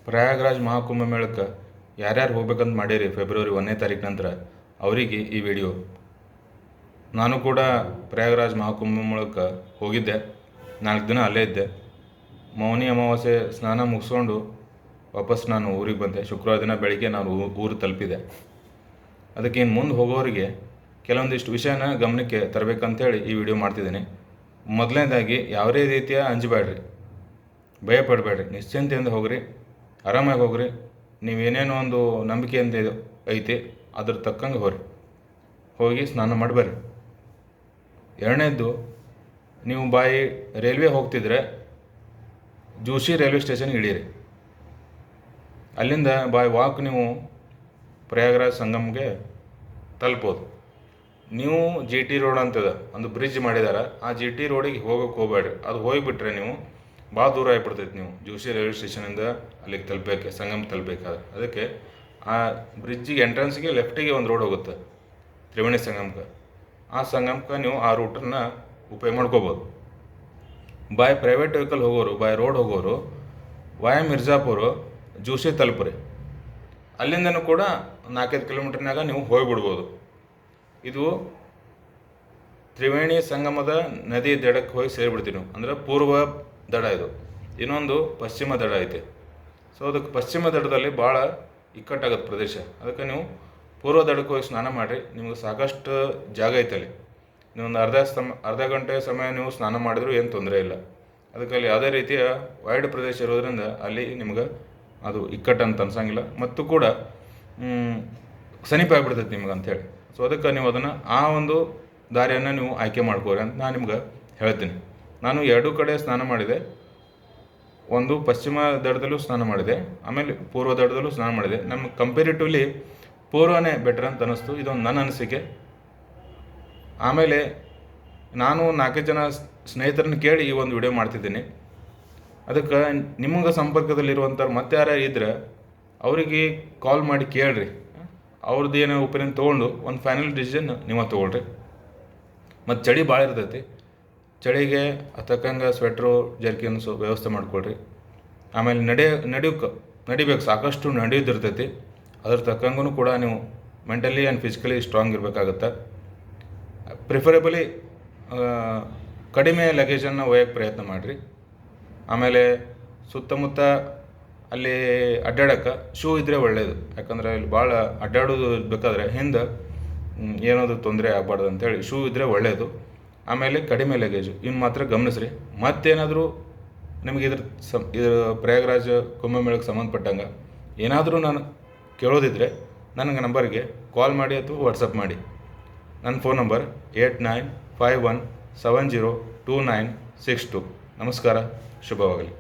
ಪ್ರಯಾಗ್ರಾಜ್ ಮಹಾಕುಂಭ ಮೇಳಕ್ಕೆ ಯಾರ್ಯಾರು ಹೋಗ್ಬೇಕಂತ ಮಾಡೀರಿ ಫೆಬ್ರವರಿ 1ನೇ ತಾರೀಕು ನಂತರ ಅವರಿಗೆ ಈ ವಿಡಿಯೋ. ನಾನು ಕೂಡ ಪ್ರಯಾಗ್ರಾಜ್ ಮಹಾಕುಂಭ ಮೇಳಕ್ಕೆ ಹೋಗಿದ್ದೆ. 4 ದಿನ ಅಲ್ಲೇ ಇದ್ದೆ. ಮೌನಿ ಅಮಾವಾಸ್ಯೆ ಸ್ನಾನ ಮುಗಿಸ್ಕೊಂಡು ವಾಪಸ್ ನಾನು ಊರಿಗೆ ಬಂದೆ. ಶುಕ್ರವಾರ ದಿನ ಬೆಳಿಗ್ಗೆ ನಾನು ಊರು ತಲುಪಿದೆ. ಅದಕ್ಕೆ ಇನ್ನು ಮುಂದೆ ಹೋಗೋರಿಗೆ ಕೆಲವೊಂದಿಷ್ಟು ವಿಷಯನ ಗಮನಕ್ಕೆ ತರಬೇಕಂತೇಳಿ ಈ ವಿಡಿಯೋ ಮಾಡ್ತಿದ್ದೀನಿ. ಮೊದಲನೇದಾಗಿ ಯಾವುದೇ ರೀತಿಯ ಅಂಜಬೇಡ್ರಿ, ಭಯಪಡಬೇಡ್ರಿ, ನಿಶ್ಚಿಂತೆಯಿಂದ ಹೋಗ್ರಿ, ಆರಾಮಾಗಿ ಹೋಗ್ರಿ. ನೀವೇನೇನೋ ಒಂದು ನಂಬಿಕೆಯಿಂದ ಐತಿ ಅದ್ರ ತಕ್ಕಂಗೆ ಹೋಗಿ ಸ್ನಾನ ಮಾಡಿ ಬರ್ರಿ. ಎರಡನೇದ್ದು, ನೀವು ರೈಲ್ವೆ ಹೋಗ್ತಿದ್ರೆ ಜೋಶಿ ರೈಲ್ವೆ ಸ್ಟೇಷನ್ಗೆ ಇಳೀರಿ. ಅಲ್ಲಿಂದ ವಾಕ್ ನೀವು ಪ್ರಯಾಗ್ರಾಜ್ ಸಂಗಮ್ಗೆ ತಲುಪೋದು. ನೀವು GT ರೋಡ್ ಅಂತದ ಒಂದು ಬ್ರಿಡ್ಜ್ ಮಾಡಿದಾರೆ, ಆ GT ರೋಡಿಗೆ ಹೋಗಬೇಡ್ರಿ. ಅದು ಹೋಗಿಬಿಟ್ರೆ ನೀವು ಭಾಳ ದೂರ ಆಗಿಬಿಡ್ತೈತೆ. ನೀವು ಜೋಶಿ ರೈಲ್ವೆ ಸ್ಟೇಷನಿಂದ ಅಲ್ಲಿಗೆ ತಲುಪಬೇಕು, ಸಂಗಮ್ ತಲುಪಬೇಕಾದ್ರೆ. ಅದಕ್ಕೆ ಆ ಬ್ರಿಡ್ಜಿಗೆ ಎಂಟ್ರೆನ್ಸ್ಗೆ ಲೆಫ್ಟಿಗೆ ಒಂದು ರೋಡ್ ಹೋಗುತ್ತೆ ತ್ರಿವೇಣಿ ಸಂಗಮಕ್ಕೆ. ಆ ಸಂಗಮಕ್ಕೆ ನೀವು ಆ ರೂಟನ್ನು ಉಪಯೋಗ ಮಾಡ್ಕೋಬೋದು. ಪ್ರೈವೇಟ್ ವೆಹಿಕಲ್ ಹೋಗೋರು, ರೋಡ್ ಹೋಗೋರು ವಾಯ ಮಿರ್ಜಾಪುರ ಜೋಶಿ ತಲುಪ್ರಿ. ಅಲ್ಲಿಂದನೂ ಕೂಡ 4-5 ಕಿಲೋಮೀಟ್ರ್ನಾಗ ನೀವು ಹೋಗಿಬಿಡ್ಬೋದು. ಇದು ತ್ರಿವೇಣಿ ಸಂಗಮದ ನದಿ ದಡಕ್ಕೆ ಹೋಗಿ ಸೇರಿಬಿಡ್ತೀವಿ ನೀವು. ಅಂದರೆ ಪೂರ್ವ ದಡ ಇದು. ಇನ್ನೊಂದು ಪಶ್ಚಿಮ ದಡ ಐತೆ. ಸೊ ಅದಕ್ಕೆ ಪಶ್ಚಿಮ ದಡದಲ್ಲಿ ಭಾಳ ಇಕ್ಕಟ್ಟಾಗುತ್ತೆ ಪ್ರದೇಶ. ಅದಕ್ಕೆ ನೀವು ಪೂರ್ವ ದಡಕ್ಕೆ ಹೋಗಿ ಸ್ನಾನ ಮಾಡಿರಿ. ನಿಮಗೆ ಸಾಕಷ್ಟು ಜಾಗ ಐತೆ ಅಲ್ಲಿ. ನೀವೊಂದು ಅರ್ಧ ಗಂಟೆ ಸಮಯ ನೀವು ಸ್ನಾನ ಮಾಡಿದ್ರೂ ಏನು ತೊಂದರೆ ಇಲ್ಲ. ಅದಕ್ಕೆ ಅಲ್ಲಿ ಯಾವುದೇ ರೀತಿಯ ವೈಡ್ ಪ್ರದೇಶ ಇರೋದ್ರಿಂದ ಅಲ್ಲಿ ನಿಮ್ಗೆ ಅದು ಇಕ್ಕಟ್ಟು ಅಂತ ಅನ್ಸಂಗಿಲ್ಲ. ಮತ್ತು ಕೂಡ ಸಮೀಪ ಆಗಿಬಿಡ್ತೈತೆ ನಿಮ್ಗೆ ಅಂಥೇಳಿ. ಸೊ ಅದಕ್ಕೆ ನೀವು ಅದನ್ನು ಆ ಒಂದು ದಾರಿಯನ್ನು ನೀವು ಆಯ್ಕೆ ಮಾಡ್ಕೋರಿ ಅಂತ ನಾನು ನಿಮ್ಗೆ ಹೇಳ್ತೀನಿ. ನಾನು 2 ಕಡೆ ಸ್ನಾನ ಮಾಡಿದೆ. ಒಂದು ಪಶ್ಚಿಮ ದಡದಲ್ಲೂ ಸ್ನಾನ ಮಾಡಿದೆ, ಆಮೇಲೆ ಪೂರ್ವ ದಡದಲ್ಲೂ ಸ್ನಾನ ಮಾಡಿದೆ. ನಮ್ಗೆ ಕಂಪೇರಿಟಿವ್ಲಿ ಪೂರ್ವನೇ ಬೆಟರ್ ಅಂತ ಅನ್ನಿಸ್ತು. ಇದೊಂದು ನನ್ನ ಅನಿಸಿಕೆ. ಆಮೇಲೆ ನಾನು 4 ಜನ ಸ್ನೇಹಿತರನ್ನ ಕೇಳಿ ಈ ಒಂದು ವಿಡಿಯೋ ಮಾಡ್ತಿದ್ದೀನಿ. ಅದಕ್ಕೆ ನಿಮಗೆ ಸಂಪರ್ಕದಲ್ಲಿರುವಂಥವ್ರು ಮತ್ತೆ ಯಾರು ಇದ್ರೆ ಅವರಿಗೆ ಕಾಲ್ ಮಾಡಿ ಕೇಳ್ರಿ. ಅವ್ರದ್ದು ಏನೋ ಒಪಿನಿಯನ್ ತೊಗೊಂಡು ಒಂದು ಫೈನಲ್ ಡಿಸಿಷನ್ ನೀವು ತೊಗೊಳ್ರಿ. ಮತ್ತು ಚಳಿ ಭಾಳ ಇರ್ತೈತಿ. ಚಳಿಗೆ ತಕ್ಕಂಗೆ ಸ್ವೆಟ್ರು, ಜರ್ಕಿನ್ಸು ವ್ಯವಸ್ಥೆ ಮಾಡ್ಕೊಳ್ರಿ. ಆಮೇಲೆ ನಡಿಬೇಕು, ಸಾಕಷ್ಟು ನಡೆಯೋದಿರ್ತೈತಿ. ಅದ್ರ ತಕ್ಕಂಗೂ ಕೂಡ ನೀವು ಮೆಂಟಲಿ ಆ್ಯಂಡ್ ಫಿಸಿಕಲಿ ಸ್ಟ್ರಾಂಗ್ ಇರಬೇಕಾಗತ್ತೆ. ಪ್ರಿಫರೇಬಲಿ ಕಡಿಮೆ ಲಗೇಜನ್ನು ಒಯ್ಯೋಕ್ಕೆ ಪ್ರಯತ್ನ ಮಾಡಿರಿ. ಆಮೇಲೆ ಸುತ್ತಮುತ್ತ ಅಲ್ಲಿ ಅಡ್ಡಾಡೋಕ್ಕೆ ಶೂ ಇದ್ದರೆ ಒಳ್ಳೆಯದು. ಯಾಕಂದರೆ ಇಲ್ಲಿ ಭಾಳ ಅಡ್ಡಾಡೋದು ಬೇಕಾದ್ರೆ ಹಿಂದೆ ಏನಾದರೂ ತೊಂದರೆ ಆಗಬಾರ್ದು ಅಂತೇಳಿ ಶೂ ಇದ್ದರೆ ಒಳ್ಳೆಯದು. ಆಮೇಲೆ ಕಡಿಮೆ ಲಗೇಜು ಇನ್ನು ಮಾತ್ರ ಗಮನಿಸ್ರಿ. ಮತ್ತೇನಾದರೂ ನಿಮಗೆ ಇದ್ರ ಪ್ರಯಾಗ್ರಾಜ್ ಕುಂಭಮೇಳಕ್ಕೆ ಸಂಬಂಧಪಟ್ಟಂಗೆ ಏನಾದರೂ ನಾನು ಕೇಳೋದಿದ್ದರೆ ನನಗೆ ನಂಬರ್ಗೆ ಕಾಲ್ ಮಾಡಿ ಅಥವಾ ವಾಟ್ಸಪ್ ಮಾಡಿ. ನನ್ನ ಫೋನ್ ನಂಬರ್ 8951702962. ನಮಸ್ಕಾರ, ಶುಭವಾಗಲಿ.